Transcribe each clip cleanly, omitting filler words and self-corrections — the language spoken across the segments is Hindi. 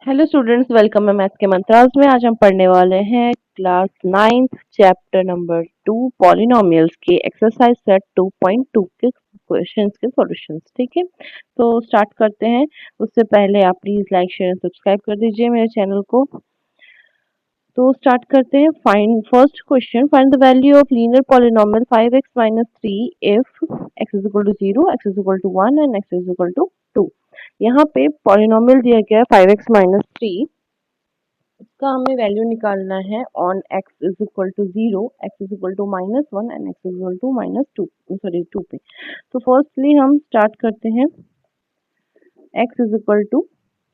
हेलो स्टूडेंट्स, वेलकम है मैथ के मंत्रास में। आज हम पढ़ने वाले हैं class 9th chapter number 2 polynomials के एक्सरसाइज सेट 2.2 के क्वेश्चंस के सॉल्यूशंस। ठीक है, तो स्टार्ट करते हैं। उससे पहले आप please like share and subscribe कर दीजिए मेरे चैनल को। तो स्टार्ट करते हैं। Find first question, find the value of linear polynomial 5x minus 3 if x is equal to 0, x is equal to 1 and x is equal to 2। यहाँ पे पॉलिनोमियल दिया गया है 5x minus 3, इसका हमें वैल्यू निकालना है on x is equal to 0, x is equal to -1 and x is equal to -2, sorry 2 पे। तो फर्स्टली हम स्टार्ट करते हैं x इज इक्वल टू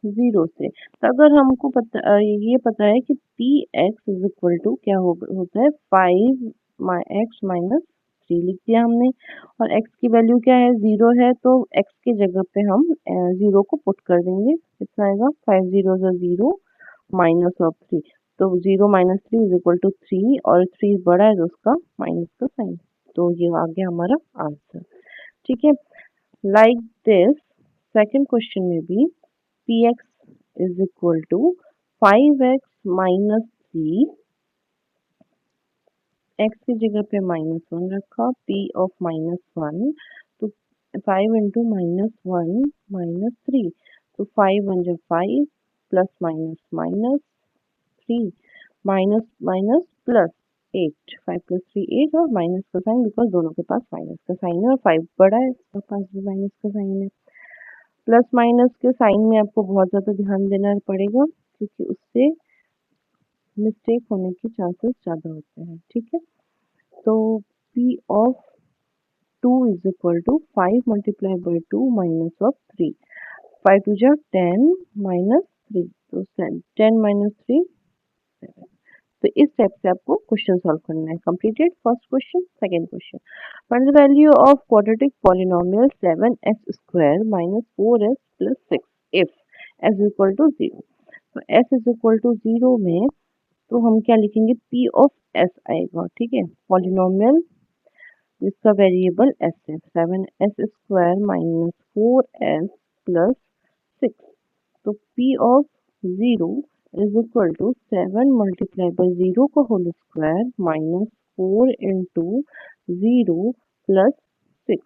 0 से। तो अगर हमको ये पता है कि P X is equal to क्या होता है 5x माइनस 3 लिख दिया हमने। और x की वैल्यू क्या है 0 है, तो x की जगह पे हम 0 को पुट कर देंगे। कितना आएगा 5 0 0 माइनस ऑफ 3। तो 0 माइनस 3 इज इक्वल टू 3, और 3 बड़ा है तो उसका माइनस का साइन। तो ये आ गया हमारा आंसर। ठीक है, लाइक दिस सेकंड क्वेश्चन में भी P X is equal to 5x minus 3, X की जगह पे -1 रखा, पी ऑफ -1। तो 5 इंटू -1 -3, तो 5 वन जा 5 plus minus minus 3 minus minus plus 8, 5 plus 3 8, और माइनस का साइन बिकॉज दोनों के पास माइनस का साइन है और 5 बड़ा है, इसके पास भी माइनस का साइन है। प्लस माइनस के साइन में आपको बहुत ज़्यादा ध्यान देना पड़ेगा, क्योंकि उससे मिस्टेक होने के चांसेस ज़्यादा होते हैं। ठीक है, तो p of 2 is equal to 5 multiply by 2 minus of 3। 5 two जा 10 माइनस 3, तो 10 माइनस 3 7। तो इस टाइप से आपको क्वेश्चन सॉल्व करना है। Completed first question. Second question, find the value of quadratic polynomial 7x square minus 4s plus 6 if s equal to 0। तो s इज इक्वल टू 0 में तो हम क्या लिखेंगे, p ऑफ s आएगा। ठीक है, पॉलिनोमियल जिसका वेरिएबल s है, 7s square minus 4s plus 6। तो p of 0 is equal to 7 multiply by 0 का whole square minus 4 into 0 plus 6।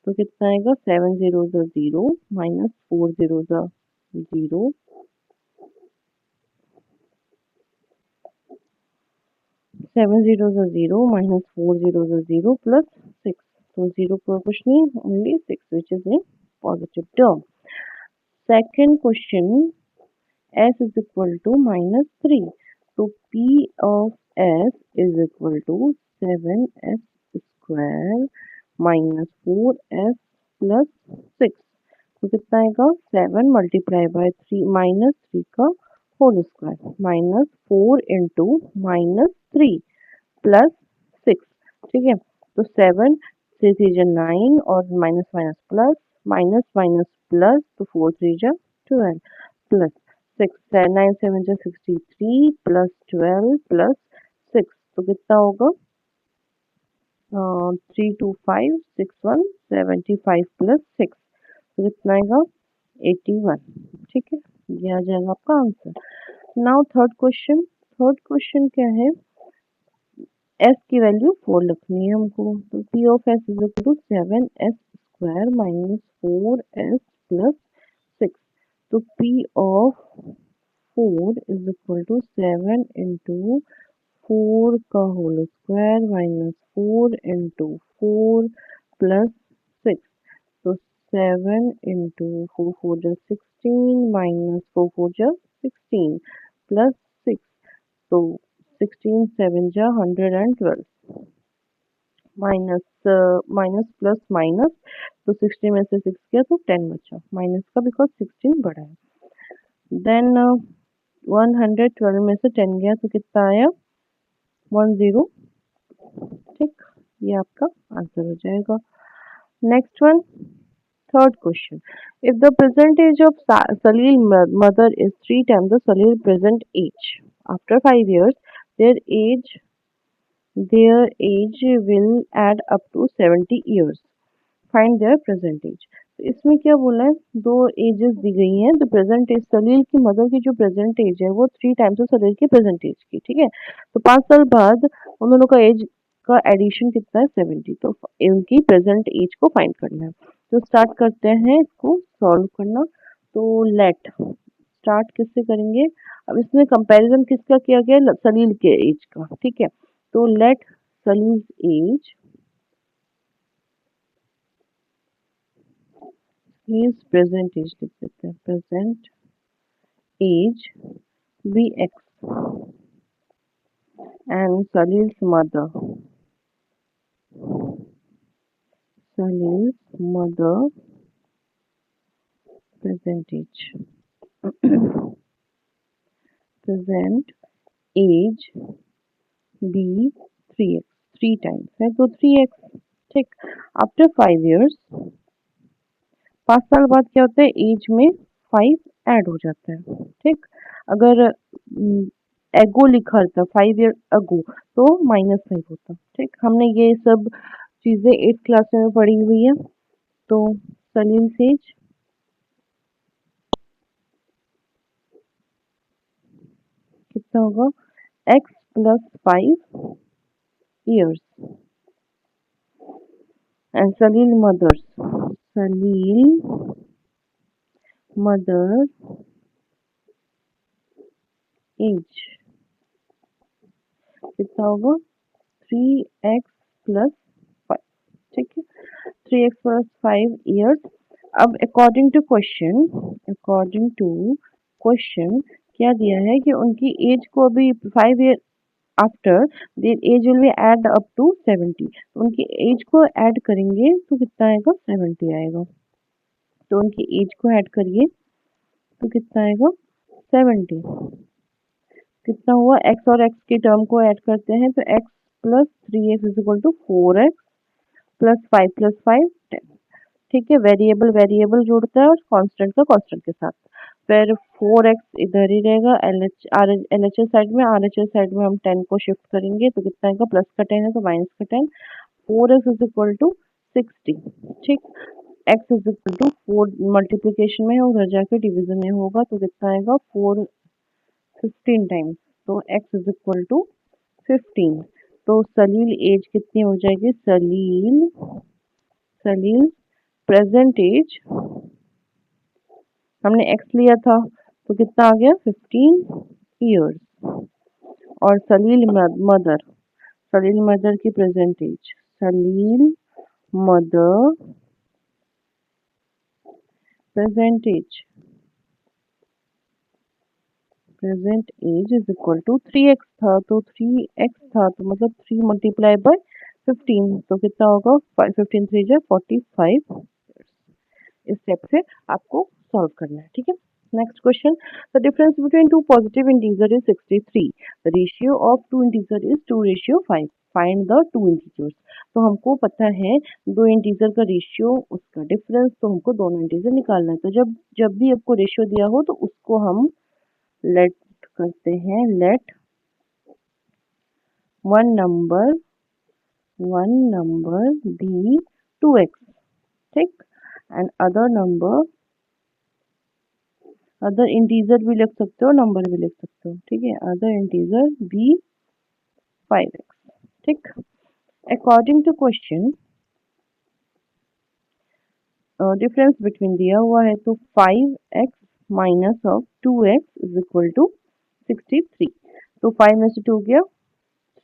तो कितना आएगा 7 0 0 माइनस 4 0 0, 7 0 0 माइनस 4 0 0 प्लस 6। तो 0 पर कुछ नहीं, only 6 which is in positive term. Second question, s is equal to minus 3, तो p of s is equal to 7s square minus 4s plus 6। तो कितना आएगा 7 मल्टीप्लाई बाय 3 माइनस 3 का whole square minus 4 into minus 3 plus 6। ठीक है, तो 7 से 3 जा 9 और minus minus plus, minus minus plus, तो 4 3 जा 12 प्लस 6 9 7 जा 63 प्लस 12 प्लस 6। तो कितना होगा 3 2 5 6 1 75 प्लस 6। तो कितना आएगा 81। ठीक है, ये आ जाएगा आपका answer. Now third question. Third question क्या है, s की वैल्यू 4 लिखनी है हमको। तो p of s is equal to 7s square minus 4s plus 6। तो p of 4 is equal to 7 into 4 का whole square minus 4 into 4 plus 6। तो 7 इंटू 4 4 जा 16 माइनस 4 4 जा 16 प्लस 6। तो 16 7 जा 112 माइनस माइनस प्लस माइनस, तो 60 में से 6 गया तो 10 बचा माइनस का, बिकॉज 16 बड़ा है। देन 112 में से 10 गया तो कितना आया 10। ठीक, ये आपका आंसर हो जाएगा। Next one, third question, if the present age of Salil mother is 3 times the Salil present age, after 5 years their age will add up to 70 years. Find their present age। इसमें क्या बोला है, दो एजेस दी गई हैं। द प्रेजेंट एज, सलील की मदर की जो प्रेजेंट एज है वो 3 टाइम्स है सलील की प्रेजेंट एज की, ठीक है। तो 5 साल बाद उन दोनों का एज का एडिशन कितना है, 70। तो इनकी प्रेजेंट एज को फाइंड करना है। तो स्टार्ट करते हैं इसको सॉल्व करना। तो लेट स्टार्ट किससे करेंगे, अब इसमें कंपैरिजन किसका किया गया, सलील के एज का, ठीक है। तो let Salil age means present age लिख देते हैं, present age be X and Salil's mother present age present age be 3x, 3 times है तो 3x, ठीक। आफ्टर 5 years, 5 साल बाद क्या होता है, एज में 5 ऐड हो जाता है, ठीक। अगर एगो लिखा रहता 5 year अगो तो -5 होता, ठीक। हमने ये सब चीजें 8th क्लास में पढ़ी हुई है। तो सलील सेज कितना होगा, x plus 5 years and Salil mother age कितना होगा, 3x plus 5, ठीक है। 3x plus 5 years। अब अकॉर्डिंग टू क्वेश्चन क्या दिया है कि उनकी एज को अभी 5 year after their age will be add up to 70। उनकी एज को ऐड करेंगे तो कितना आएगा, 70 आएगा। तो उनकी एज को ऐड करिए तो कितना आएगा, 70। कितना हुआ, x और x की टर्म को ऐड करते हैं तो x plus 3x is equal to 4x plus 5 ठीक है। वेरिएबल वेरिएबल जोड़ता है और कांस्टेंट का कांस्टेंट के साथ। फिर 4x इधर ही रहेगा, LHS साइड में, RHS साइड में हम 10 को शिफ्ट करेंगे तो कितना आएगा, प्लस का 10 है तो माइनस का 10। 4x इज इक्वल टू 60, ठीक। x is equal to 4 multiplication में है, उधर जाके डिवीजन में होगा तो कितना आएगा, 4 15 टाइम्स। तो x इज इक्वल टू 15। तो सलील एज कितनी हो जाएगी, सलील सलील प्रेजेंट एज, हमने x लिया था तो कितना आ गया, 15 years। और सलील मदर की present age, Salil mother present age is equal to 3x था, तो 3x था तो मतलब 3 मल्टीप्लाई बाय 15 तो कितना होगा, 15 3 जा 45। इस स्टेप से आपको सॉल्व करना है, ठीक है। Next question, the difference between two positive integer is 63, the ratio of two integer is 2:5, find the two integers. तो हमको पता है दो इंटीजर का रेशियो, उसका डिफरेंस, तो हमको दोनों इंटीजर निकालना है। तो जब जब भी आपको रेशियो दिया हो तो उसको हम लेट करते हैं, let one number B 2x, ठीक। एंड अदर इंटीजर भी लिख सकते हो, नंबर भी लिख सकते हो, ठीक है। अदर इंटीजर बी 5x, ठीक। According to question difference between दिया हुआ है तो 5x minus of 2x is equal to 63। तो 5 में से 2 गया,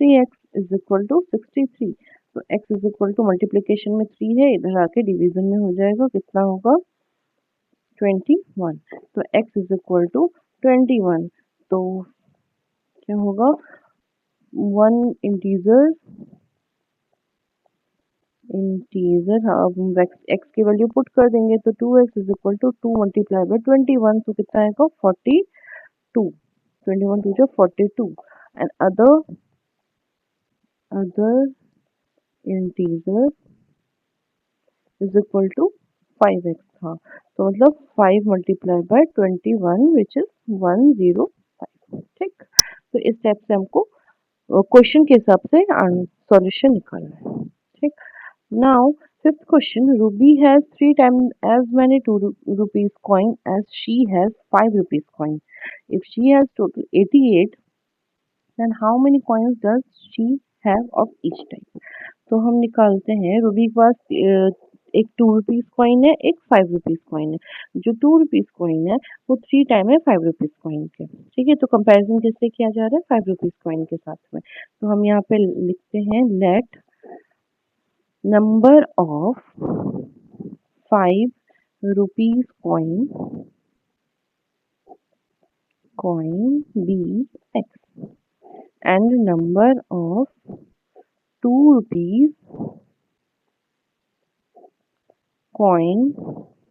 3x इज इक्वल टू 63। तो x is equal to multiplication में 3 है, इधर आके डिवीजन में हो जाएगा, कितना होगा, 21। तो x इज इक्वल टू 21। तो क्या होगा, वन इंटीजर अब हम x की वैल्यू पुट कर देंगे तो 2x is equal to 2 multiply by 21 तो कितना आएगा, 42। 21 टू जो 42। And other integer is equal to 5x था, तो मतलब 5 मल्टीप्लाई बाय 21 विच इज 105, ठीक। तो इस टाइप से हमको क्वेश्चन के हिसाब से सॉल्यूशन निकालना है, ठीक। Now Fifth question, Ruby has 3 times as many 2 rupees coin as she has 5 rupees coin. If she has total 88, then how many coins does she have of each type? तो हम निकालते हैं, रूबी के पास एक 2 रुपीज कॉइन है, एक 5 रुपीज कॉइन है। जो 2 रुपीज कॉइन है वो 3 टाइम है 5 रुपीज कॉइन के। ठीक है, तो कंपैरिजन किससे किया जा रहा है? 5 रुपीज कॉइन के साथ में। तो हम यहाँ पे लिखते हैं let number of 5 rupees coin be x and number of 2 rupees coin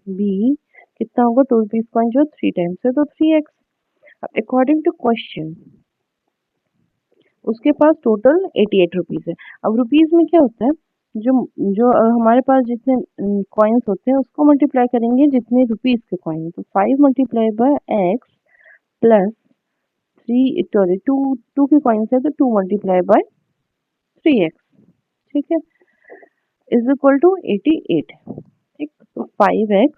be कितना होगा? 2 रुपीज कॉइन जो 3 टाइम्स है तो 3x। अब अकॉर्डिंग टू क्वेश्चन उसके पास टोटल 88 रुपीज है। अब रुपीज में क्या होता है, जो जो हमारे पास जितने कॉइन्स होते हैं उसको मल्टीप्लाई करेंगे जितने रुपीज के कॉइन। तो 5 multiply by x plus 3 sorry two के कॉइन्स है तो 2 मल्टीप्लाई बाय 3x। ठीक है, इज इक्वल टू 88। ठीक, तो 5x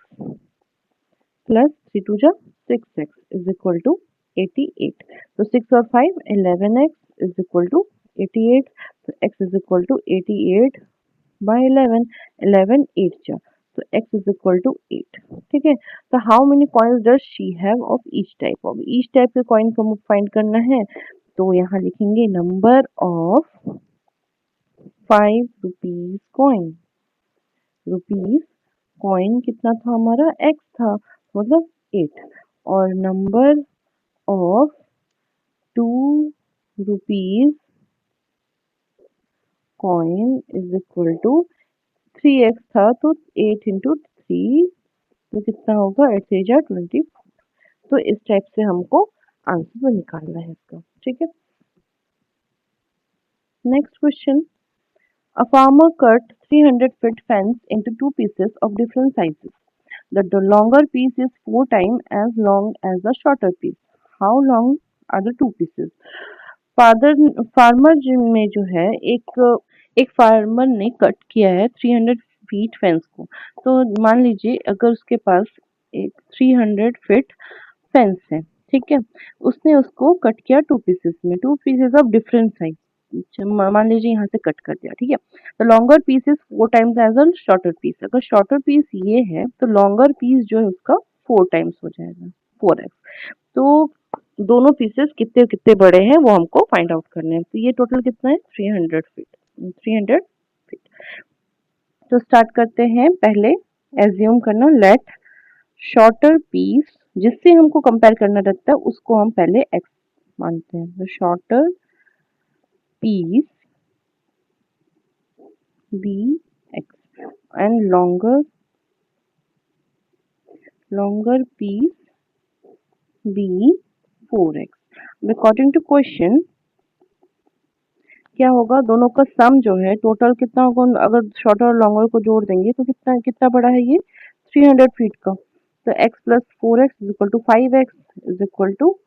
प्लस 3 टू जा 6x इज इक्वल टू 88। तो 6 और 5 11x इज इक्वल टू 88। तो x is equal to 88 by 11, 11 8 जा तो x इज इक्वल टू 8। ठीक है, तो how many coins does she have of each type? Of each type के कॉइन को फाइंड करना है तो यहाँ लिखेंगे number of 5 rupees coin. Rupees coin कितना था हमारा? x था, मतलब 8। और number of 2 rupees coin is equal to 3x था तो 8 इंटू 3 तो कितना होगा? 8 3 जा 24। तो इस टाइप से हमको आंसर निकालना है इसका। ठीक है, next question, a farmer cut 300 feet fence into 2 pieces of different sizes. The longer piece is 4 times as long as the shorter piece. How long are the 2 pieces? Farmer में जो है एक फार्मर ने कट किया है 300 फीट फेंस को। तो मान लीजिए अगर उसके पास एक 300 फीट फेंस है, ठीक है, उसने उसको कट किया 2 पीसेस में, 2 पीसेस ऑफ डिफरेंट साइज। मान लीजिए यहाँ से कट कर दिया, ठीक है। तो longer piece is 4 times as a shorter piece. अगर शॉर्टर पीस ये है तो लॉन्गर पीस जो है उसका 4 टाइम्स हो जाएगा, 4x। तो दोनों पीसेस कितने कितने बड़े हैं वो हमको फाइंड आउट करने हैं। तो ये टोटल कितना है? 300 फीट, 300 फीट। तो स्टार्ट करते हैं, पहले एज्यूम करना लेट शॉर्टर पीस, जिससे हमको कंपेयर करना रहता है उसको हम पहले x मानते हैं। तो shorter piece be x and longer piece be 4x। According to question क्या होगा? दोनों का सम जो है टोटल कितना होगा? अगर शॉर्टर और लॉन्गर को जोड़ देंगे तो कितना कितना बड़ा है ये? 300 फीट का। तो x plus 4x is equal to 5x is equal to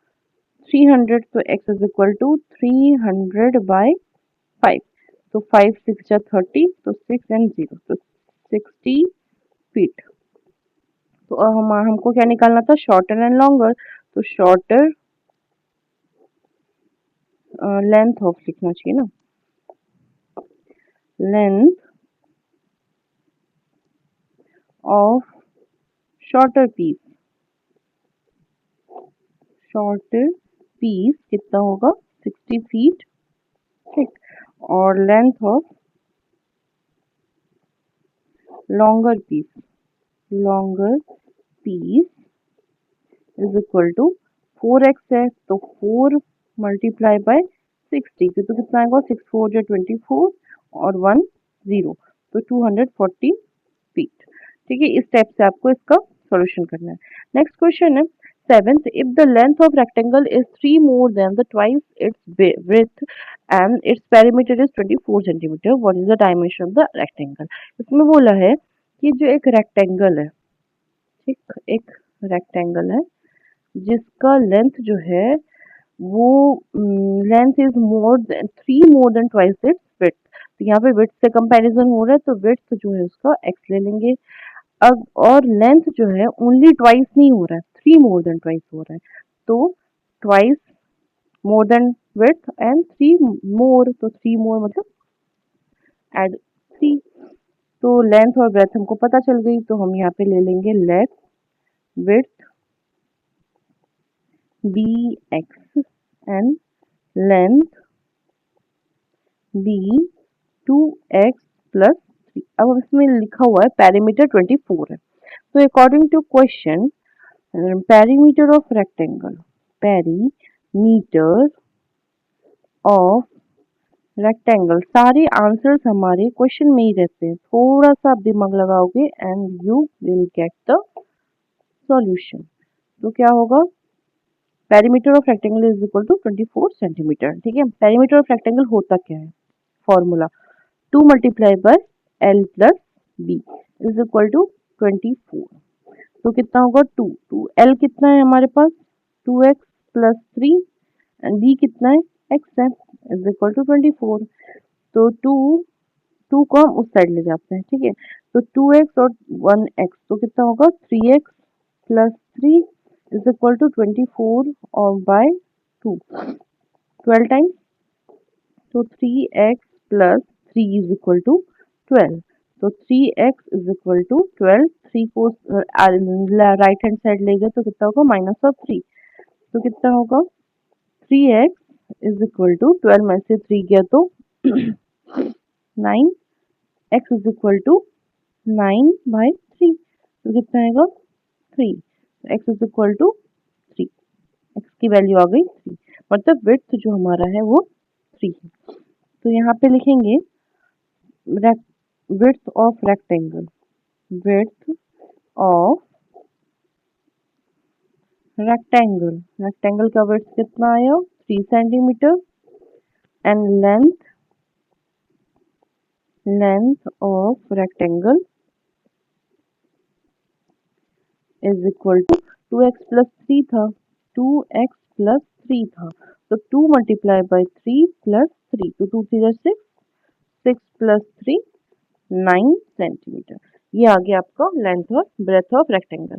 300। तो x is equal to 300 by 5। तो 5 6 जा 30, तो 6 एंड 0 तो 60 फीट। तो हमको क्या निकालना था? Shorter and longer. तो शॉर्टर लेंथ ऑफ लिखना चाहिए ना, length of shorter piece. Shorter piece कितना होगा? 60 फीट। ठीक, और length of longer piece is equal to 4x है तो 4 मल्टीप्लाई बाय 60। तो कितना आएगा? 6 4 जो 24 और 1 0 तो 240 फीट। ठीक है, इस टाइप से आपको इसका सॉल्यूशन करना है। नेक्स्ट क्वेश्चन है seventh, if the length of rectangle is 3 more than the twice its width and its perimeter is 24 centimeter, what is the dimension of the rectangle? इसमें बोला है कि जो एक रेक्टेंगल है, ठीक, एक रेक्टेंगल है जिसका लेंथ जो है वो length is more than 3 more than twice its width. तो यहाँ पे विड्थ से कंपैरिजन हो रहा है, तो विड्थ जो है उसका x ले लेंगे। अब और लेंथ जो है ओनली ट्वाइस नहीं हो रहा है, 3 मोर देन ट्वाइस हो रहा है, तो twice more than width and 3 मोर, तो 3 मोर मतलब एड 3। तो लेंथ और ब्रेथ हमको पता चल गई, तो हम यहाँ पे ले लेंगे let width be x and length be 2x plus 3। अब इसमें लिखा हुआ है पेरीमीटर 24 है, तो according to question perimeter of rectangle, perimeter of rectangle, सारे आंसर्स हमारे क्वेश्चन में ही रहते हैं, थोड़ा सा आप दिमाग लगाओगे and you will get the solution. तो क्या होगा, perimeter of rectangle is equal to 24 centimeter. ठीक है, पेरीमीटर ऑफ रेक्टेंगल होता क्या है, formula 2 multiply by L plus B is equal to 24। तो कितना होगा 2 एल कितना है हमारे पास 2x प्लस 3 एंड बी कितना है x है इज इक्वल टू 24। तो 2 को हम उस साइड ले जाते हैं। ठीक है, तो 2x और 1x, तो कितना होगा 3x plus 3 is equal to 24 और बाय 2 12 टाइम्स, तो 3x plus 3 is equal to 12। तो 3x इज इक्वल टू 12, 3 को राइट हैंड साइड ले गए तो कितना होगा माइनस ऑफ 3, तो कितना होगा 3x इज इक्वल टू 12 में से 3 गया तो 9, x इज इक्वल टू 9/3, तो कितना आएगा 3, x is equal to 3, x की वैल्यू आ गई 3, मतलब विड्थ जो हमारा है वो 3 है। तो यहाँ पे लिखेंगे width of rectangle, width of rectangle, rectangle का विड्थ कितना आया 3 centimeter and length of rectangle is equal to 2x plus 3 था, 2x प्लस 3 था, तो 2 मल्टीप्लाई बाय 3 प्लस 3, तो 2 3 6, 6 प्लस 3 9 सेंटीमीटर। ये आ गया आपका लेंथ और breadth of rectangle.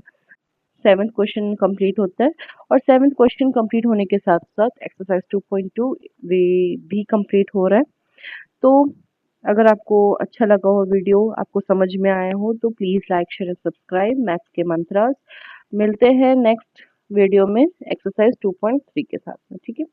7th question complete होता है, और 7th क्वेश्चन कंप्लीट होने के साथ साथ एक्सरसाइज 2.2 भी कंप्लीट हो रहा है। तो अगर आपको अच्छा लगा हो वीडियो, आपको समझ में आया हो, तो please like share and subscribe maths के मंत्रास। मिलते हैं नेक्स्ट वीडियो में एक्सरसाइज 2.3 के साथ में। ठीक है।